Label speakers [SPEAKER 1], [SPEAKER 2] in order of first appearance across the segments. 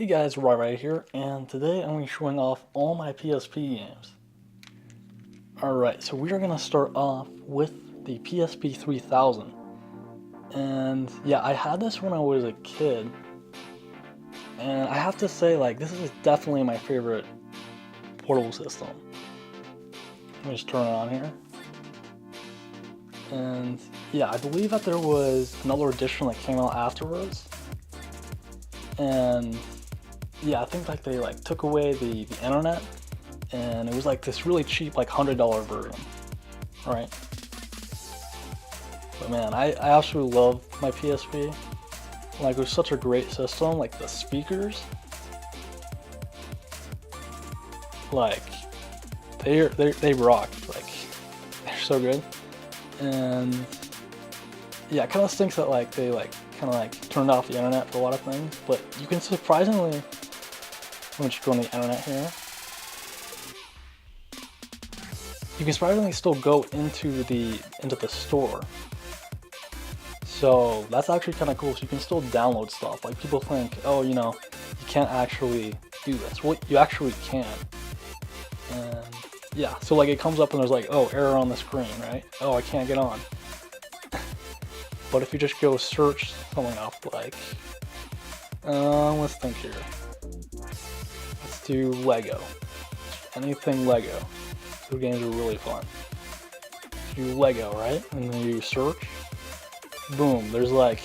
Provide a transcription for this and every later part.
[SPEAKER 1] Hey guys, right here, and today I'm going to be showing off all my PSP games. Alright, so we are going to start off with the PSP 3000. And yeah, I had this when I was a kid. And I have to say, like, this is definitely my favorite portable system. Let me just turn it on here. And yeah, I believe that there was another edition that came out afterwards. And yeah, I think like they like took away the internet, and it was like this really cheap like $100 version, right? But man, I absolutely love my PSP. Like, it was such a great system. Like the speakers, like they rock. Like, they're so good. And yeah, it kind of stinks that like they like kind of like turned off the internet for a lot of things, but you can surprisingly, let me just go on the internet here. You can surprisingly still go into the store. So that's actually kind of cool. So you can still download stuff. Like, people think, oh, you know, you can't actually do this. Well, you actually can. And yeah, so like it comes up and there's like, oh, error on the screen, right? Oh, I can't get on. But if you just go search something up, like, let's think here. Let's do Lego. Anything Lego. Those games are really fun. Do Lego, right? And then you search. Boom, there's like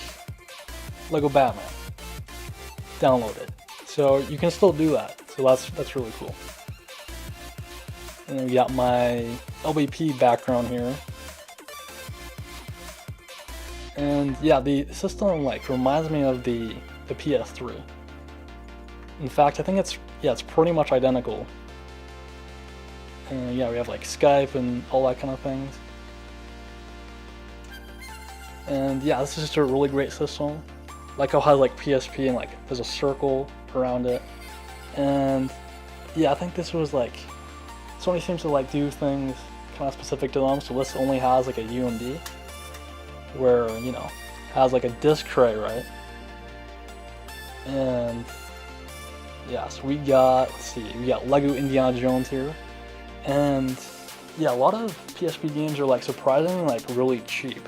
[SPEAKER 1] Lego Batman. Download it. So you can still do that. So that's really cool. And then we got my LBP background here. And yeah, the system like reminds me of the PS3. In fact, I think it's pretty much identical. And yeah, we have like Skype and all that kind of things. And yeah, this is just a really great system. Like how it has like PSP and like there's a circle around it. And yeah, I think this was like, Sony seems to like do things kind of specific to them. So this only has like a UMD, where, you know, has like a disc tray, right? And yeah, so we got, let's see, we got Lego Indiana Jones here. And yeah, a lot of PSP games are like surprisingly like really cheap.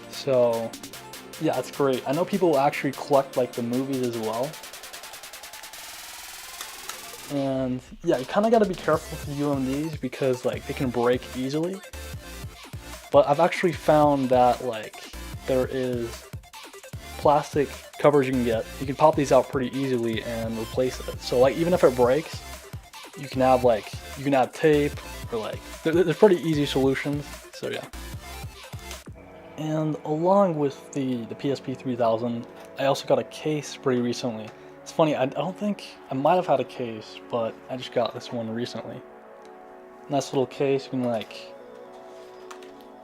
[SPEAKER 1] So yeah, it's great. I know people actually collect like the movies as well. And yeah, you kind of got to be careful with the UMDs because like they can break easily. But I've actually found that like there is plastic covers you can get. You can pop these out pretty easily and replace it. So like even if it breaks, you can have like, you can add tape or like, there's pretty easy solutions. So yeah. And along with the PSP 3000, I also got a case pretty recently. It's funny, I don't think, I might have had a case, but I just got this one recently. Nice little case, you can like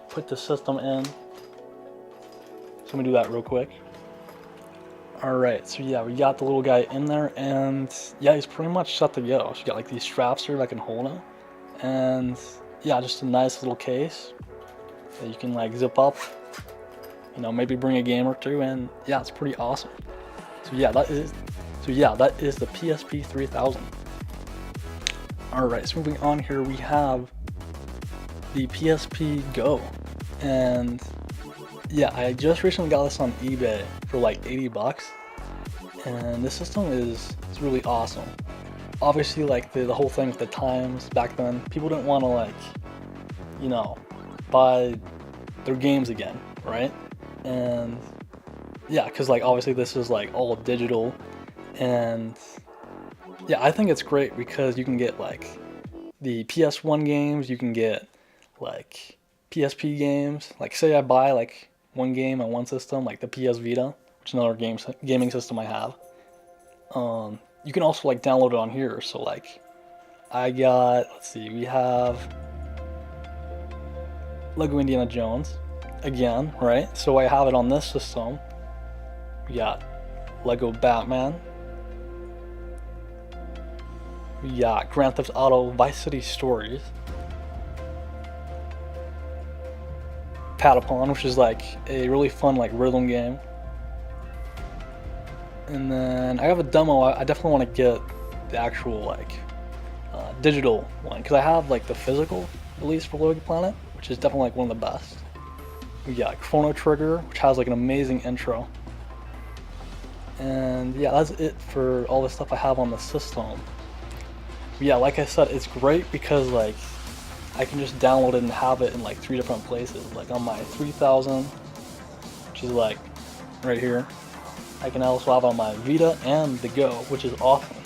[SPEAKER 1] put the system in. So let me do that real quick. Alright, so yeah, we got the little guy in there, and yeah, he's pretty much set to go. So you got like these straps here that can hold him. And yeah, just a nice little case that you can like zip up. You know, maybe bring a game or two, and yeah, it's pretty awesome. So yeah, that is the PSP 3000. Alright, so moving on here, we have the PSP Go. And yeah, I just recently got this on eBay for like 80 bucks. And this system is really awesome. Obviously, like the whole thing with the times back then, people didn't want to like, you know, buy their games again, right? And yeah, because like obviously this is like all digital. And yeah, I think it's great because you can get like the PS1 games, you can get like PSP games. Like say I buy like one game on one system, like the PS Vita, which is another gaming system I have. You can also like download it on here. So like I got, let's see, we have Lego Indiana Jones again, right? So I have it on this system. We got Lego Batman. We got Grand Theft Auto Vice City Stories. Patapon, which is like a really fun like rhythm game. And then I have a demo. I definitely want to get the actual like digital one, because I have like the physical release for LittleBigPlanet, which is definitely like one of the best. We got like, Chrono Trigger, which has like an amazing intro. And yeah, that's it for all the stuff I have on the system. But yeah, like I said, it's great because like I can just download it and have it in like 3 different places. Like on my 3000, which is like right here. I can also have it on my Vita and the Go, which is awesome.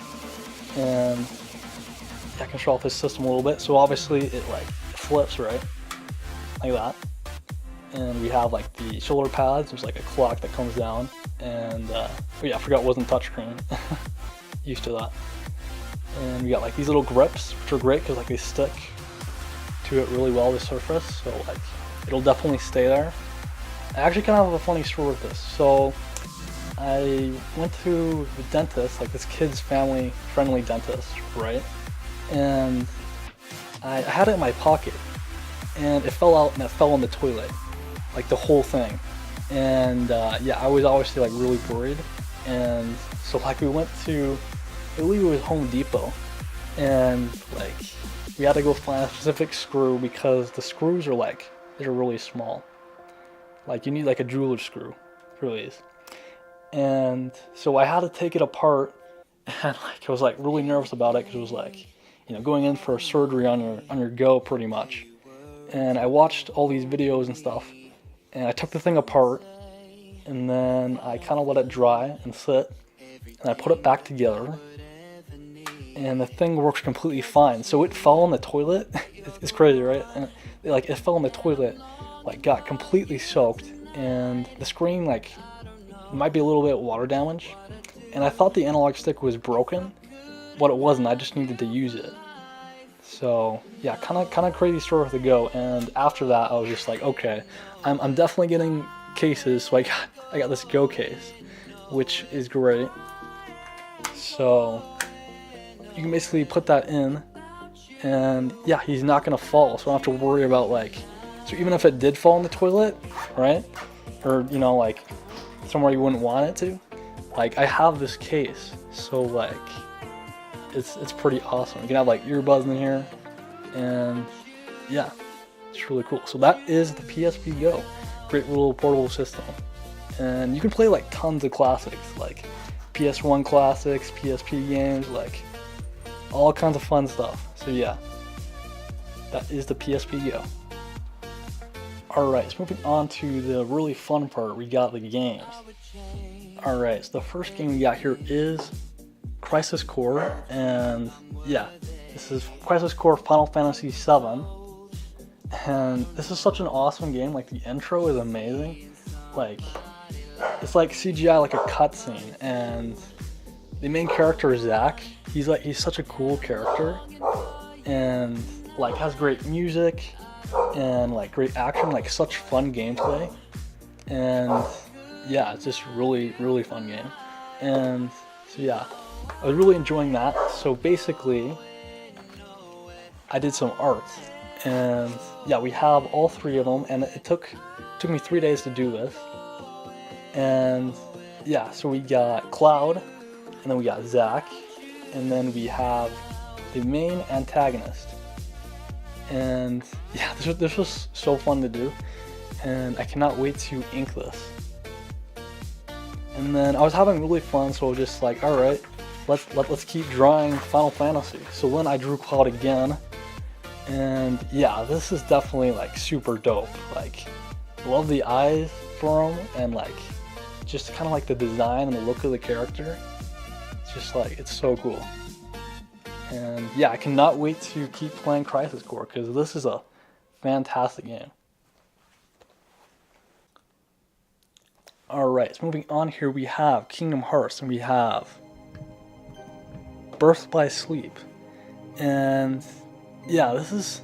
[SPEAKER 1] And I can show off this system a little bit. So obviously it like flips, right? Like that. And we have like the shoulder pads. There's like a clock that comes down. And oh yeah, I forgot it wasn't touchscreen. Used to that. And we got like these little grips, which are great because like they stick to it really well, the surface. So like it'll definitely stay there. I actually kind of have a funny story with this. So I went to the dentist, like this kid's family-friendly dentist, right? And I had it in my pocket, and it fell out and it fell in the toilet, like the whole thing. And yeah, I was obviously like really worried. And so like we went to, I believe it was Home Depot, and like we had to go find a specific screw because the screws are like, they're really small. Like you need like a jeweler's screw for these. And so I had to take it apart, and like I was like really nervous about it because it was like, you know, going in for surgery on your Go pretty much. And I watched all these videos and stuff, and I took the thing apart, and then I kind of let it dry and sit, and I put it back together, and the thing works completely fine. So it fell in the toilet. It's crazy, right? And like it fell in the toilet, like got completely soaked, and the screen like might be a little bit water damage, and I thought the analog stick was broken, but it wasn't. I just needed to use it. So yeah, kind of crazy story with the Go. And after that, I was just like, okay, I'm definitely getting cases. So I got this Go case, which is great. So you can basically put that in, and yeah, he's not gonna fall. So I don't have to worry about like. So even if it did fall in the toilet, right, or you know like somewhere you wouldn't want it to, like I have this case, so like it's pretty awesome. You can have like earbuds in here, and yeah, it's really cool. So that is the PSP Go, great little portable system, and you can play like tons of classics, like PS1 classics, PSP games, like all kinds of fun stuff. So yeah, that is the PSP Go. Alright, so moving on to the really fun part, we got the games. Alright, so the first game we got here is Crisis Core, and yeah, this is Crisis Core Final Fantasy VII, and this is such an awesome game. Like the intro is amazing, like it's like CGI, like a cutscene, and the main character is Zack. He's such a cool character, and like has great music, and like great action, like such fun gameplay, and yeah, it's just really fun game. And so yeah, I was really enjoying that. So basically I did some art, and yeah, we have all 3 of them, and it took me 3 days to do this. And yeah, so we got Cloud, and then we got Zack, and then we have the main antagonist. And yeah, this was so fun to do, and I cannot wait to ink this. And then I was having really fun, so I was just like, all right, let's keep drawing Final Fantasy. So then I drew Cloud again, and yeah, this is definitely like super dope. Like, love the eyes for him, and like just kind of like the design and the look of the character. It's just like, it's so cool. And yeah, I cannot wait to keep playing Crisis Core, because this is a fantastic game. Alright, so moving on here, we have Kingdom Hearts, and we have Birth by Sleep. And yeah, this is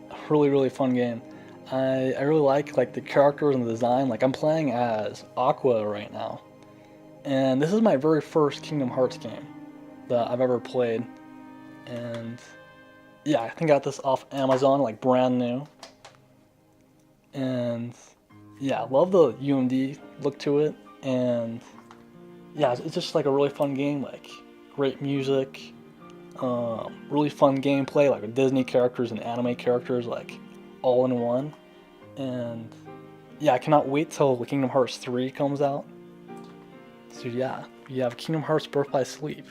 [SPEAKER 1] a really fun game. I really like the characters and the design. Like I'm playing as Aqua right now. And this is my very first Kingdom Hearts game that I've ever played. And yeah, I think I got this off Amazon, like brand new. And yeah, I love the UMD look to it, and yeah, it's just like a really fun game, like great music, really fun gameplay, like with Disney characters and anime characters, like all in one. And yeah, I cannot wait till Kingdom Hearts 3 comes out. So yeah, you have Kingdom Hearts Birth by Sleep.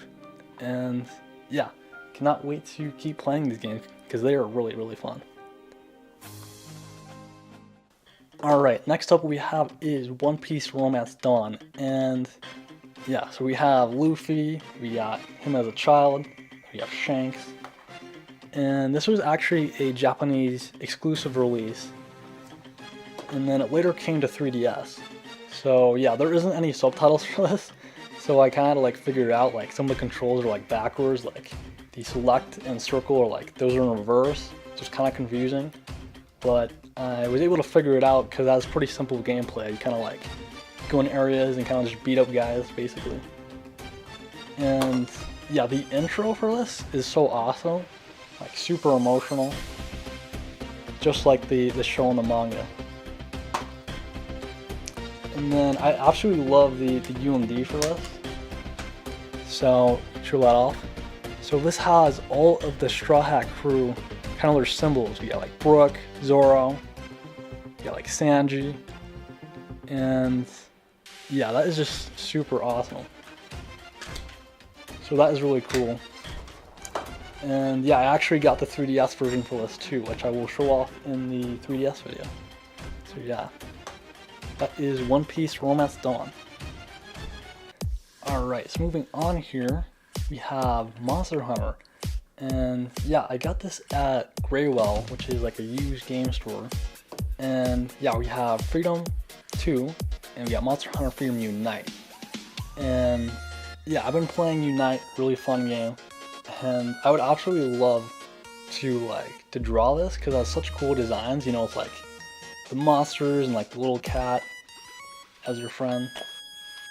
[SPEAKER 1] And yeah, cannot wait to keep playing these games because they are really, really fun. Alright, next up we have is One Piece Romance Dawn. And yeah, so we have Luffy, we got him as a child, we have Shanks. And this was actually a Japanese exclusive release. And then it later came to 3DS. So yeah, there isn't any subtitles for this. So I kind of like figured out like some of the controls are like backwards, like the select and circle are like, those are in reverse. It's just kind of confusing. But I was able to figure it out because that was pretty simple gameplay. You kind of like go in areas and kind of just beat up guys basically. And yeah, the intro for this is so awesome. Like super emotional. Just like the show and the manga. And then I absolutely love the UMD for this. So, show that off. So this has all of the Straw Hat crew, kind of their symbols. We got like Brook, Zoro, you got like Sanji, and yeah, that is just super awesome. So that is really cool. And yeah, I actually got the 3DS version for this too, which I will show off in the 3DS video. So yeah. That is One Piece Romance Dawn. Alright, so moving on here, we have Monster Hunter. And yeah, I got this at Graywell, which is like a used game store. And yeah, we have Freedom 2, and we got Monster Hunter Freedom Unite. And yeah, I've been playing Unite, really fun game. And I would absolutely love to draw this, because it has such cool designs, you know, it's like the monsters and like the little cat as your friend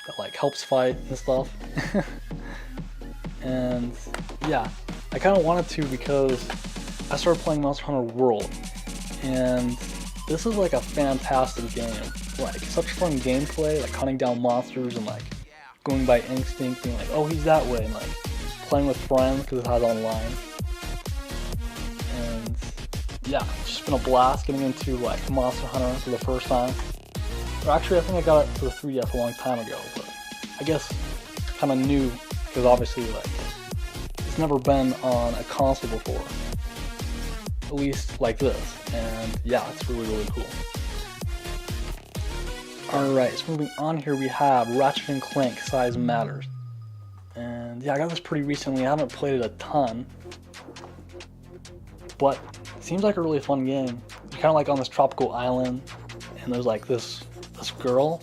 [SPEAKER 1] that like helps fight and stuff. And yeah, I kind of wanted to because I started playing Monster Hunter World, and this is like a fantastic game. Like such fun gameplay, like hunting down monsters and like going by instinct, being like, oh, he's that way, and like playing with friends because it has online. And yeah, it's just been a blast getting into like Monster Hunter for the first time. Or actually, I think I got it for the 3DS a long time ago, but I guess kind of new because obviously like it's never been on a console before, at least like this. And yeah, it's really, really cool. Alright, so moving on here, we have Ratchet & Clank Size Matters. And yeah, I got this pretty recently. I haven't played it a ton, but it seems like a really fun game. You're kind of like on this tropical island, and there's like this girl.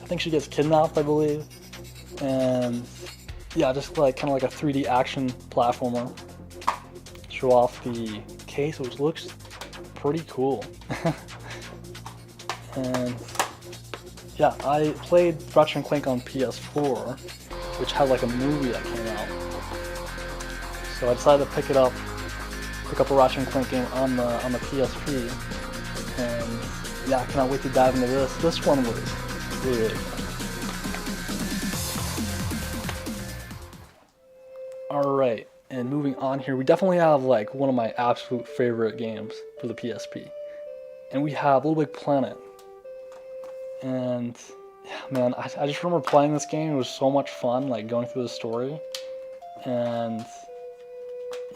[SPEAKER 1] I think she gets kidnapped, I believe. And yeah, just like kind of like a 3D action platformer. Show off the case, which looks pretty cool. And yeah, I played Ratchet & Clank on PS4, which had like a movie that came out. So I decided to pick up a Ratchet & Clank game on the PSP, and yeah, I cannot wait to dive into this. This one was really, really fun. Alright, and moving on here, we definitely have like one of my absolute favorite games for the PSP. And we have LittleBigPlanet. And yeah, man, I just remember playing this game. It was so much fun, like going through the story. And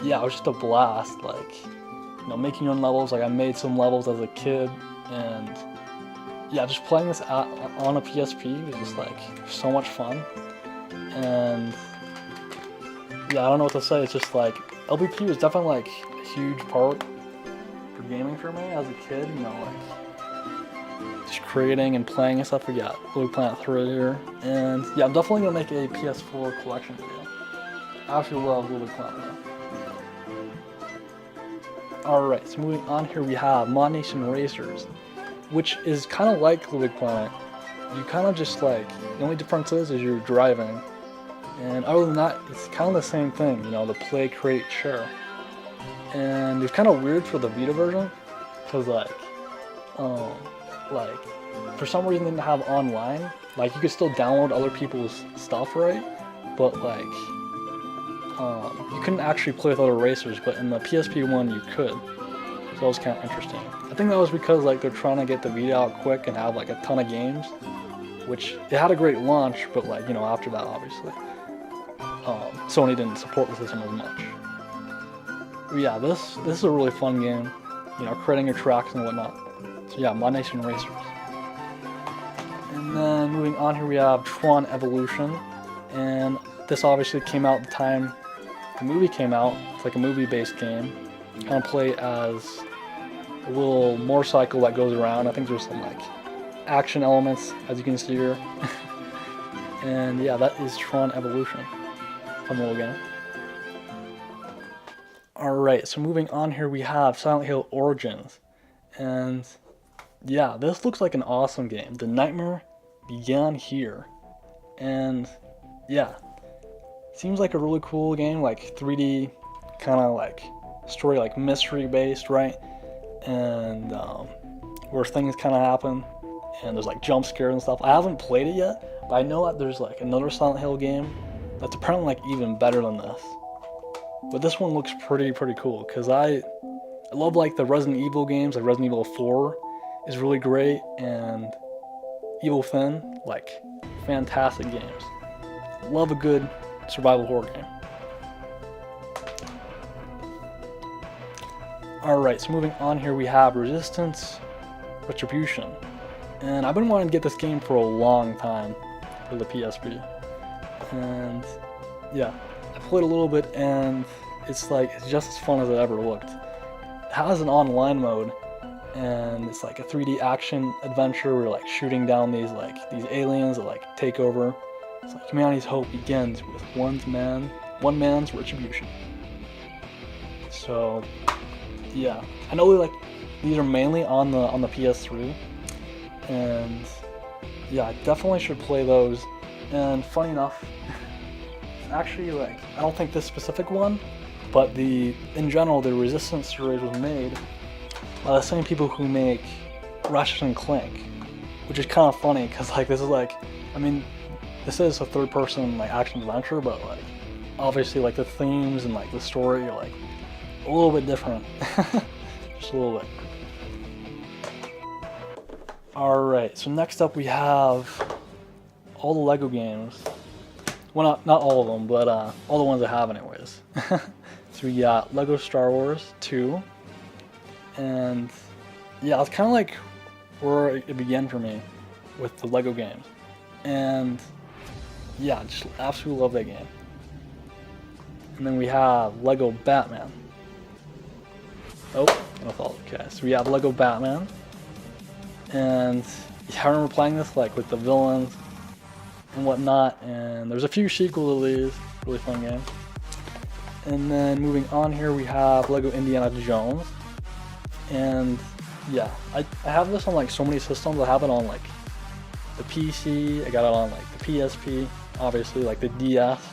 [SPEAKER 1] yeah, it was just a blast, like, you know, making your own levels. Like I made some levels as a kid, and yeah, just playing this on a PSP was just like so much fun. And yeah, I don't know what to say. It's just like LBP was definitely like a huge part for gaming for me as a kid. You know, like just creating and playing and stuff. We got LittleBigPlanet 3 here, and yeah, I'm definitely gonna make a PS4 collection video. I absolutely love LittleBigPlanet. Alright, so moving on here, we have ModNation Racers, which is kind of like LittleBigPlanet. You kind of just like, the only difference is you're driving. And other than that, it's kind of the same thing, you know, the play, create, share. And it's kind of weird for the Vita version, because like for some reason they didn't have online. Like, you could still download other people's stuff, right? But like, you couldn't actually play with other racers, but in the PSP one you could. So that was kind of interesting. I think that was because like they're trying to get the Vita out quick and have like a ton of games, which it had a great launch, but like, you know, after that obviously, Sony didn't support the system as much. But yeah, this is a really fun game, you know, creating your tracks and whatnot. So yeah, MaddStone Racers. And then moving on here we have Tron Evolution, and this obviously came out at the time the movie came out. It's like a movie-based game. You kind of play as a little motorcycle that goes around. I think there's some like action elements, as you can see here. And yeah, that is Tron Evolution. Fun little game. Alright, so moving on here we have Silent Hill Origins. And yeah, this looks like an awesome game. The Nightmare Began Here. And yeah, seems like a really cool game, like 3D kind of like story, like mystery based, right? And where things kind of happen and there's like jump scares and stuff. I haven't played it yet, but I know that there's like another Silent Hill game that's apparently like even better than this. But this one looks pretty cool because I love like the Resident Evil games. Like Resident Evil 4 is really great, and Evil Within, like fantastic games. Love a good survival horror game. Alright, so moving on here we have Resistance Retribution. And I've been wanting to get this game for a long time for the PSP. And yeah, I played a little bit and it's just as fun as it ever looked. It has an online mode, and it's like a 3D action adventure where you're like shooting down these aliens that like take over. It's like humanity's hope begins with one man's retribution. So yeah, I know these are mainly on the PS3, and yeah, I definitely should play those. And funny enough, actually, like, I don't think this specific one, but in general the Resistance series was made by the same people who make Ratchet Clank, which is kind of funny because like this is like, I mean, this is a third-person like action adventure, but like obviously like the themes and like the story are like a little bit different, just a little bit. All right, so next up we have all the Lego games. Well, not all of them, but all the ones I have anyways. So we got Lego Star Wars 2, and yeah, it's kind of like where it began for me with the Lego games. And yeah, just absolutely love that game. And then we have Lego Batman. Oh, okay, so we have Lego Batman. And yeah, I remember playing this like with the villains and whatnot, and there's a few sequels of these. Really fun game. And then moving on here we have Lego Indiana Jones. And yeah, I have this on like so many systems. I have it on like the PC, I got it on like the PSP, obviously like the DS,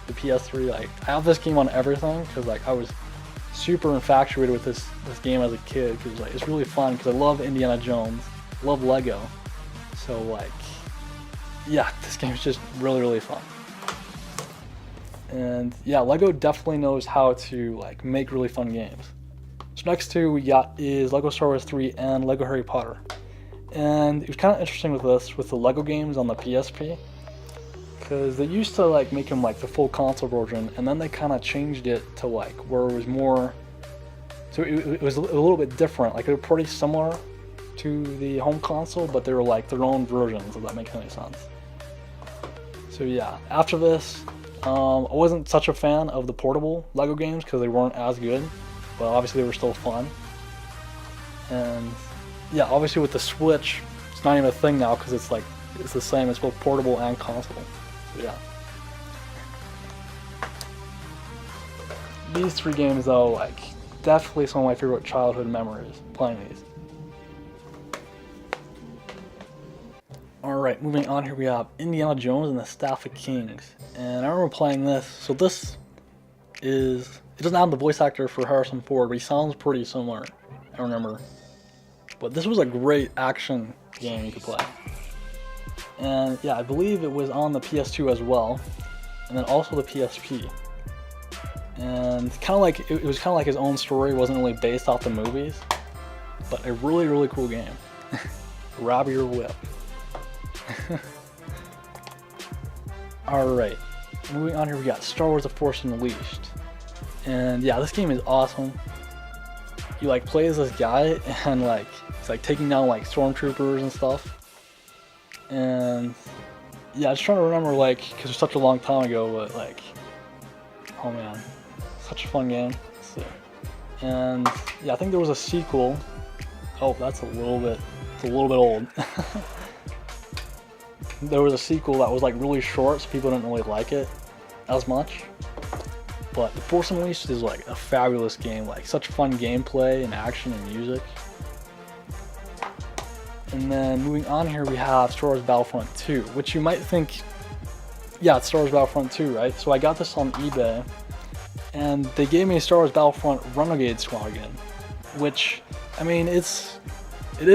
[SPEAKER 1] the PS3. Like I have this game on everything because like I was super infatuated with this game as a kid, because like it's really fun because I love Indiana Jones, love Lego. So like yeah, this game is just really fun. And yeah, Lego definitely knows how to like make really fun games. So next two we got is Lego Star Wars 3 and Lego Harry Potter. And it was kind of interesting with this, with the Lego games on the PSP, because they used to like make them like the full console version, and then they kind of changed it to like where it was more, so it was a little bit different. Like they were pretty similar to the home console, but they were like their own versions, if that makes any sense. So yeah, after this, I wasn't such a fan of the portable Lego games because they weren't as good, but obviously they were still fun. And yeah, obviously with the Switch, it's not even a thing now because it's the same, it's both portable and console. So yeah. These three games though, like, definitely some of my favorite childhood memories playing these. Alright, moving on here we have Indiana Jones and the Staff of Kings. And I remember playing this, so this is, it doesn't have the voice actor for Harrison Ford, but he sounds pretty similar, I remember. But this was a great action game you could play. And yeah, I believe it was on the PS2 as well, and then also the PSP. And kind of like it was kind of like his own story. It wasn't really based off the movies, but a really cool game. Grab your whip. Alright, moving on here, we got Star Wars: The Force Unleashed. And yeah, this game is awesome. You like play as this guy, and like it's like taking down like stormtroopers and stuff. And yeah, I was trying to remember, like, because it was such a long time ago, but like, oh man, such a fun game. So, and yeah, I think there was a sequel. Oh, that's a little bit old. There was a sequel that was like really short, so people didn't really like it as much. But The Force Unleashed is like a fabulous game, like such fun gameplay and action and music. And then moving on here, we have Star Wars Battlefront 2, which you might think, yeah, it's Star Wars Battlefront 2, right? So I got this on eBay, and they gave me Star Wars Battlefront Renegade Squadron, which, I mean, it is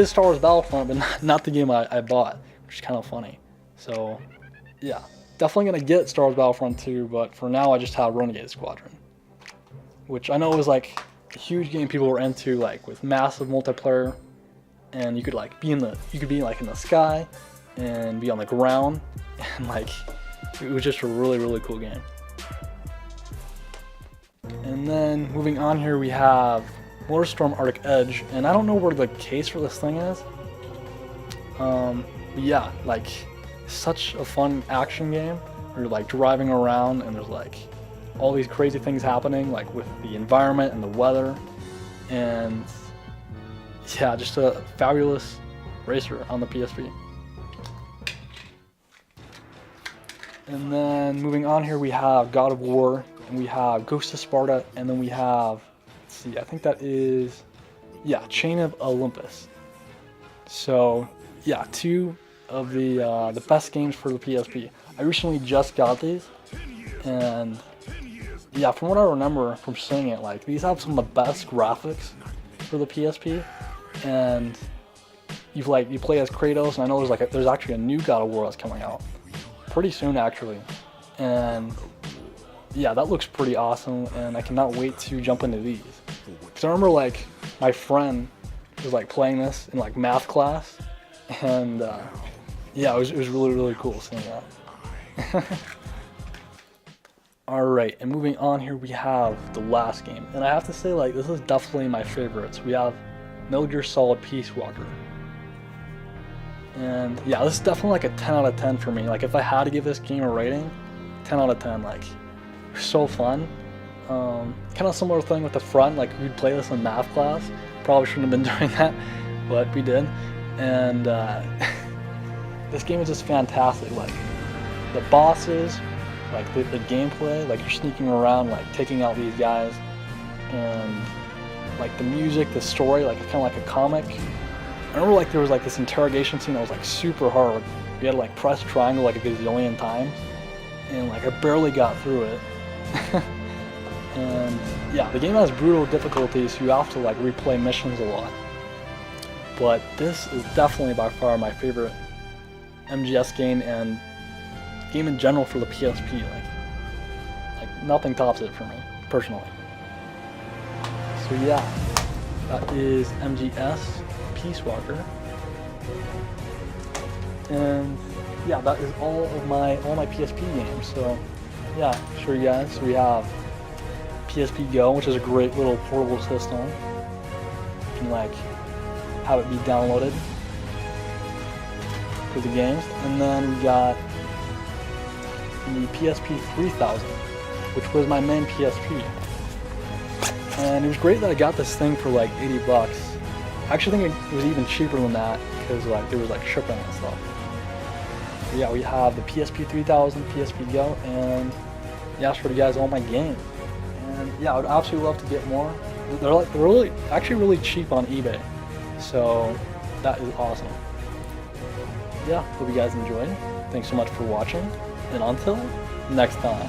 [SPEAKER 1] Star Wars Battlefront, but not the game I bought, which is kind of funny. So, yeah, definitely gonna get Star Wars Battlefront 2, but for now I just have Renegade Squadron, which I know was like a huge game people were into, like with massive multiplayer, and you could like be in the sky and be on the ground, and like it was just a really cool game. And then moving on here, we have MotorStorm Arctic Edge, and I don't know where the case for this thing is. But yeah, like such a fun action game where you're like driving around and there's like all these crazy things happening, like with the environment and the weather, and yeah, just a fabulous racer on the PSP. And then moving on here, we have God of War, and we have Ghost of Sparta, and then we have, let's see, I think that is, yeah, Chain of Olympus. So yeah, two of the best games for the PSP. I recently just got these, and yeah, from what I remember from seeing it, like these have some of the best graphics for the PSP, and you play as Kratos, and I know there's actually a new God of War that's coming out pretty soon actually, and yeah, that looks pretty awesome, and I cannot wait to jump into these. Because I remember like my friend was like playing this in like math class, and yeah, it was really cool seeing that. Alright, and moving on here, we have the last game, and I have to say, like, this is definitely my favorites. We have Metal Gear Solid Peace Walker. And yeah, this is definitely like a 10 out of 10 for me. Like, if I had to give this game a rating, 10 out of 10, like, so fun. Kind of similar thing with the front, like we'd play this in math class. Probably shouldn't have been doing that, but we did. And this game is just fantastic. Like the bosses, like the gameplay, like you're sneaking around, like taking out these guys, and like the music, the story, like it's kind of like a comic. I remember like there was like this interrogation scene that was like super hard. We had to like press triangle like a gazillion times, and like I barely got through it. And yeah, the game has brutal difficulties, so you have to like replay missions a lot. But this is definitely by far my favorite MGS game and game in general for the PSP. Like nothing tops it for me, personally. So yeah, that is MGS Peace Walker. And yeah, that is all my PSP games. So yeah, show you guys. So we have PSP Go, which is a great little portable system. You can like have it be downloaded for the games. And then we got the PSP 3000, which was my main PSP. And it was great that I got this thing for like 80 bucks. I actually think it was even cheaper than that because like there was like shipping and stuff. But yeah, we have the PSP 3000, PSP Go, and yeah, for you guys all my games. And yeah, I would absolutely love to get more. They're really actually really cheap on eBay, so that is awesome. Yeah, hope you guys enjoyed. Thanks so much for watching, and until next time.